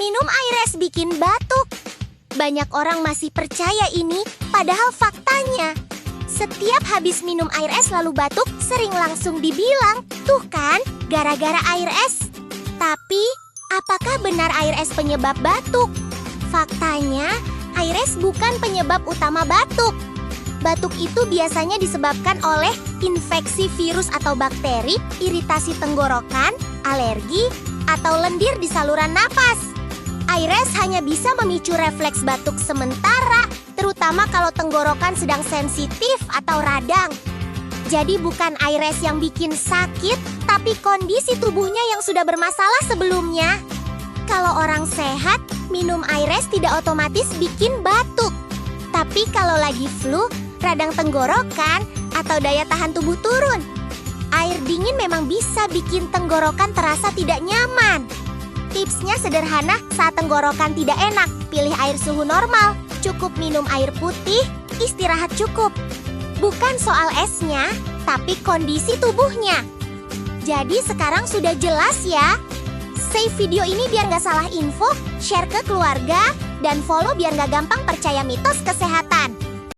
Minum air es bikin batuk. Banyak orang masih percaya ini, padahal faktanya setiap habis minum air es lalu batuk sering langsung dibilang, tuh kan, gara-gara air es. Tapi, apakah benar air es penyebab batuk? Faktanya, air es bukan penyebab utama batuk. Batuk itu biasanya disebabkan oleh infeksi virus atau bakteri, iritasi tenggorokan, alergi, atau lendir di saluran napas. Air es hanya bisa memicu refleks batuk sementara, terutama kalau tenggorokan sedang sensitif atau radang. Jadi bukan air es yang bikin sakit, tapi kondisi tubuhnya yang sudah bermasalah sebelumnya. Kalau orang sehat, minum air es tidak otomatis bikin batuk. Tapi kalau lagi flu, radang tenggorokan, atau daya tahan tubuh turun, air dingin memang bisa bikin tenggorokan terasa tidak nyaman. Tipsnya sederhana, saat tenggorokan tidak enak, pilih air suhu normal. Cukup minum air putih, istirahat cukup. Bukan soal esnya, tapi kondisi tubuhnya. Jadi sekarang sudah jelas ya? Save video ini biar nggak salah info, share ke keluarga, dan follow biar nggak gampang percaya mitos kesehatan.